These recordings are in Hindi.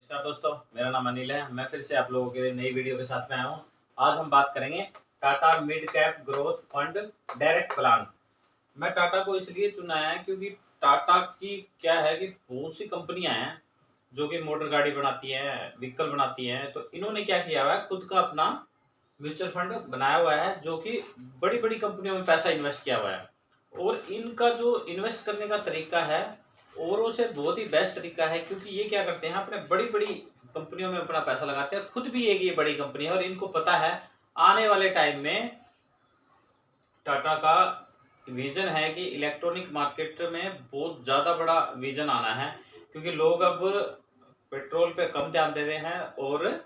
नमस्कार दोस्तों, मेरा नाम अनिल है। मैं फिर से आप लोगों के लिए नई वीडियो के साथ में आया हूँ। आज हम बात करेंगे Tata mid cap growth fund direct plan. मैं टाटा को इसलिए चुना है क्योंकि टाटा की क्या है कि बहुत सी कंपनियां हैं जो कि मोटर गाड़ी बनाती हैं, व्हीकल बनाती हैं। तो इन्होंने क्या किया हुआ है, खुद का अपना म्यूचुअल फंड बनाया हुआ है जो कि बड़ी बड़ी कंपनियों में पैसा इन्वेस्ट किया हुआ है। और इनका जो इन्वेस्ट करने का तरीका है औरों से बहुत ही बेस्ट तरीका है, क्योंकि ये क्या करते हैं, अपने बड़ी बड़ी कंपनियों में अपना पैसा लगाते हैं। खुद भी एक ये बड़ी कंपनी है और इनको पता है आने वाले टाइम में टाटा का विजन है कि इलेक्ट्रॉनिक मार्केट में बहुत ज़्यादा बड़ा विजन आना है, क्योंकि लोग अब पेट्रोल पे कम ध्यान दे रहे हैं और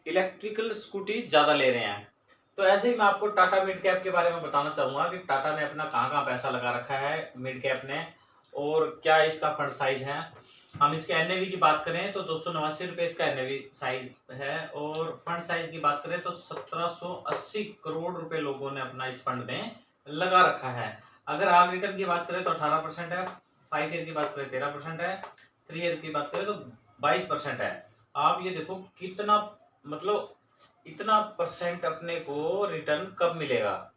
इलेक्ट्रिकल स्कूटी ज़्यादा ले रहे हैं। तो ऐसे ही मैं आपको टाटा मिड कैप के बारे में बताना चाहूँगा कि टाटा ने अपना कहाँ कहाँ पैसा लगा रखा है मिड कैप ने, और क्या इसका फंड साइज है। हम इसके एनएवी की बात करें तो 289 रुपये इसका एनएवी साइज है, और फंड साइज की बात करें तो 1780 करोड़ रुपए लोगों ने अपना इस फंड में लगा रखा है। अगर आर रिटर्न की बात करें तो 18% है, 5 ईयर की बात करें 13% है, 3 ईयर की बात करें तो 22% है। आप ये देखो कितना, मतलब इतना परसेंट अपने को रिटर्न कब मिलेगा,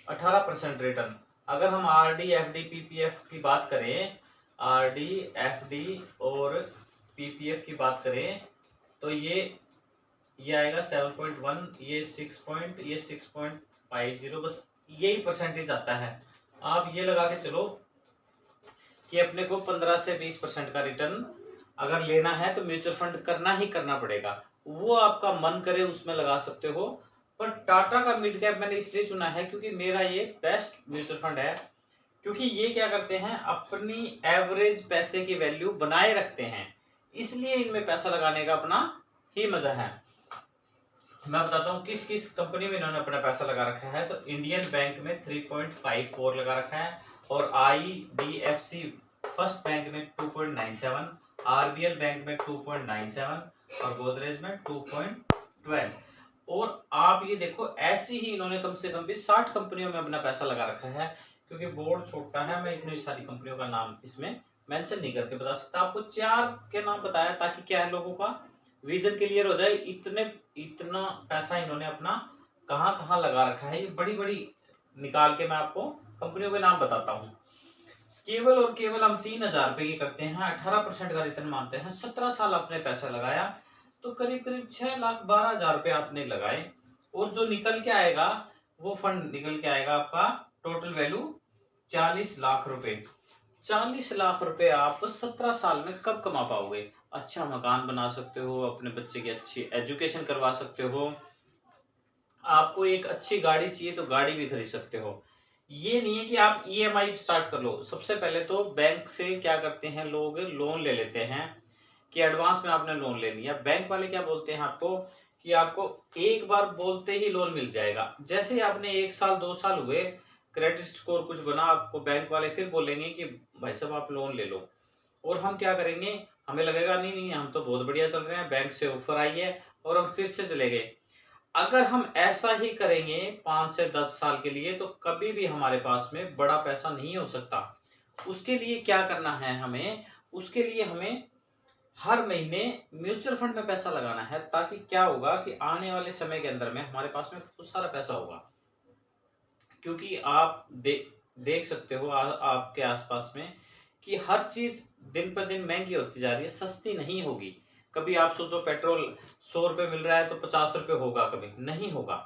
18% रिटर्न। अगर हम R D F D PPF की बात करें, आर डी एफ डी और पीपीएफ की बात करें तो ये आएगा 7.1, ये 6.50, बस यही परसेंटेज आता है। आप ये लगा के चलो कि अपने को 15 से 20% का रिटर्न अगर लेना है तो म्यूचुअल फंड करना ही करना पड़ेगा। वो आपका मन करे उसमें लगा सकते हो, पर टाटा का मिड कैप मैंने इसलिए चुना है क्योंकि मेरा ये बेस्ट म्यूचुअल फंड है। क्योंकि ये क्या करते हैं, अपनी एवरेज पैसे की वैल्यू बनाए रखते हैं, इसलिए इनमें पैसा लगाने का अपना ही मजा है। मैं बताता हूँ किस किस कंपनी में इन्होंने अपना पैसा लगा रखा है। तो इंडियन बैंक में 3.54 लगा रखा है, और IDFC फर्स्ट बैंक में 2.97, RBL बैंक में 2.97 और गोदरेज में 2.12। और आप ये देखो ऐसी ही इन्होंने कम से कम भी 60 कंपनियों में अपना पैसा लगा रखा है। क्योंकि बोर्ड छोटा है, मैं इतनी सारी कंपनियों का नाम इसमें मेंशन नहीं करके बता सकता। आपको 4 के नाम बताया ताकि क्या है, लोगों का विजन क्लियर हो जाए। इतना पैसा इन्होंने अपना कहाँ कहाँ लगा रखा है, ये बड़ी बड़ी निकाल के मैं आपको कंपनियों के नाम बताता हूँ। केवल और केवल हम 3000 रुपए की करते हैं, 18% का रिटर्न मानते हैं, 17 साल आपने पैसा लगाया तो करीब करीब 6,12,000 रुपए आपने लगाए, और जो निकल के आएगा वो फंड निकल के आएगा आपका टोटल वैल्यू 40 लाख रुपए। 40 लाख रुपए आप 17 साल में कब कमा पाओगे। अच्छा मकान बना सकते हो, अपने बच्चे की अच्छी एजुकेशन करवा सकते हो, आपको एक अच्छी गाड़ी चाहिए तो गाड़ी भी खरीद सकते हो। ये नहीं है कि आप ईएमआई स्टार्ट कर लो। सबसे पहले तो बैंक से क्या करते हैं, लोग लोन ले लेते हैं कि एडवांस में आपने लोन ले लिया। बैंक वाले क्या बोलते हैं आपको कि आपको एक बार बोलते ही लोन मिल जाएगा। जैसे ही आपने 1 साल 2 साल हुए, क्रेडिट स्कोर कुछ बना, आपको बैंक वाले फिर बोलेंगे कि भाई साहब आप लोन ले लो। और हम क्या करेंगे, हमें लगेगा नहीं नहीं हम तो बहुत बढ़िया चल रहे हैं, बैंक से ऑफर आई है, और हम फिर से चले गए। अगर हम ऐसा ही करेंगे 5 से 10 साल के लिए तो कभी भी हमारे पास में बड़ा पैसा नहीं हो सकता। उसके लिए क्या करना है हमें, उसके लिए हमें हर महीने म्यूचुअल फंड में पैसा लगाना है, ताकि क्या होगा कि आने वाले समय के अंदर में हमारे पास में बहुत सारा पैसा होगा। क्योंकि आप देख सकते हो आपके आसपास में कि हर चीज दिन पर दिन महंगी होती जा रही है, सस्ती नहीं होगी। कभी आप सोचो पेट्रोल 100 रुपए मिल रहा है तो 50 रुपए होगा, कभी नहीं होगा।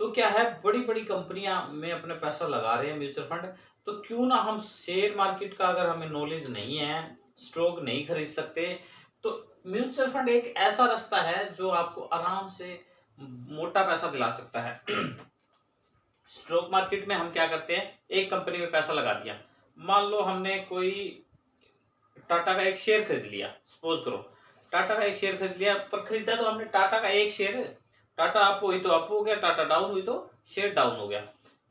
तो क्या है, बड़ी बड़ी कंपनियां में अपने पैसा लगा रहे हैं म्यूचुअल फंड। तो क्यों ना हम शेयर मार्केट का, अगर हमें नॉलेज नहीं है, स्टॉक नहीं खरीद सकते, तो म्यूचुअल फंड एक ऐसा रास्ता है जो आपको आराम से मोटा पैसा दिला सकता है। स्टॉक मार्केट में हम क्या करते हैं, एक कंपनी में पैसा लगा दिया। मान लो हमने कोई टाटा का एक शेयर खरीद लिया, सपोज करो टाटा का एक शेयर खरीद लिया, पर खरीदा तो हमने टाटा का एक शेयर। टाटा अप हुई तो अप हो गया, टाटा डाउन हुई तो शेयर डाउन हो गया।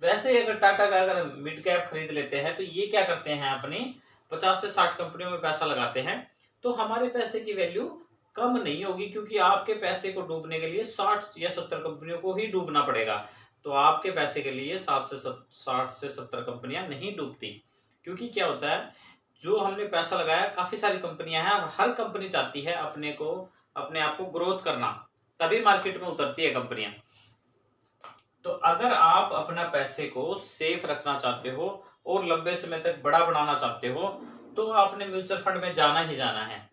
वैसे ही अगर टाटा का अगर मिड कैप खरीद लेते हैं तो ये क्या करते हैं, अपनी 50 से 60 कंपनियों में पैसा लगाते हैं, तो हमारे पैसे की वैल्यू कम नहीं होगी। क्योंकि आपके पैसे को डूबने के लिए 60 या 70 कंपनियों को ही डूबना पड़ेगा। तो आपके पैसे के लिए 60 से 70 कंपनियां नहीं डूबती। क्योंकि क्या होता है, जो हमने पैसा लगाया, काफी सारी कंपनियां हैं और हर कंपनी चाहती है अपने आप को ग्रोथ करना, तभी मार्केट में उतरती है कंपनियां। तो अगर आप अपना पैसे को सेफ रखना चाहते हो और लंबे समय तक बड़ा बनाना चाहते हो, तो आपने म्यूचुअल फंड में जाना ही जाना है।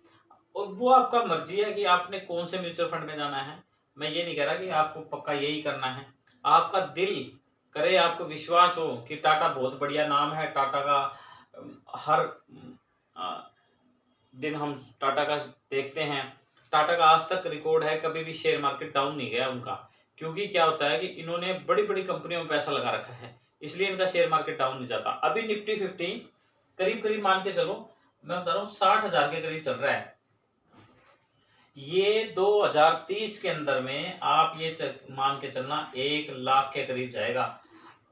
और वो आपका मर्जी है कि आपने कौन से म्यूचुअल फंड में जाना है। मैं ये नहीं कह रहा कि आपको पक्का यही करना है। आपका दिल करे, आपको विश्वास हो कि टाटा बहुत बढ़िया नाम है, टाटा का हर दिन हम टाटा का देखते हैं। टाटा का आज तक रिकॉर्ड है, कभी भी शेयर मार्केट डाउन नहीं गया उनका। क्योंकि क्या होता है कि इन्होंने बड़ी बड़ी कंपनियों में पैसा लगा रखा है, इसलिए इनका शेयर मार्केट डाउन नहीं जाता। अभी निफ्टी 50 करीब करीब मान के चलो, मैं बता रहा हूँ 60,000 के करीब चल रहा है। ये 2030 के अंदर में आप ये मान के चलना 1 लाख के करीब जाएगा।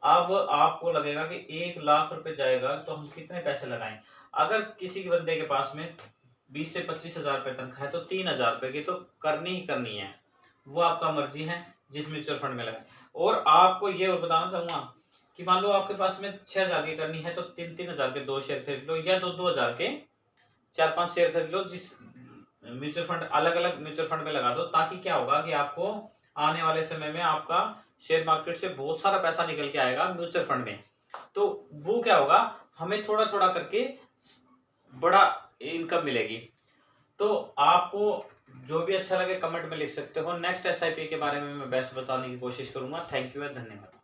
अब आपको लगेगा कि 1 लाख रुपए जाएगा तो हम कितने पैसे लगाएं। अगर किसी के बंदे के पास में 20 से 25,000 रुपए तनख्वाह है तो 3,000 रुपए की तो करनी ही करनी है। वो आपका मर्जी है जिस म्यूचुअल फंड में लगाए। और आपको ये और बताना चाहूंगा कि मान लो आपके पास में 6,000 की करनी है तो 3,000 के 2 शेयर खरीद लो, या 2,000 के 4-5 शेयर खरीद लो। जिस म्यूचुअल फंड, अलग अलग म्यूचुअल फंड में लगा दो, ताकि क्या होगा कि आपको आने वाले समय में आपका शेयर मार्केट से बहुत सारा पैसा निकल के आएगा म्यूचुअल फंड में। तो वो क्या होगा, हमें थोड़ा थोड़ा करके बड़ा इनकम मिलेगी। तो आपको जो भी अच्छा लगे कमेंट में लिख सकते हो। नेक्स्ट एसआईपी के बारे में मैं बेस्ट बताने की कोशिश करूंगा। थैंक यू, धन्यवाद।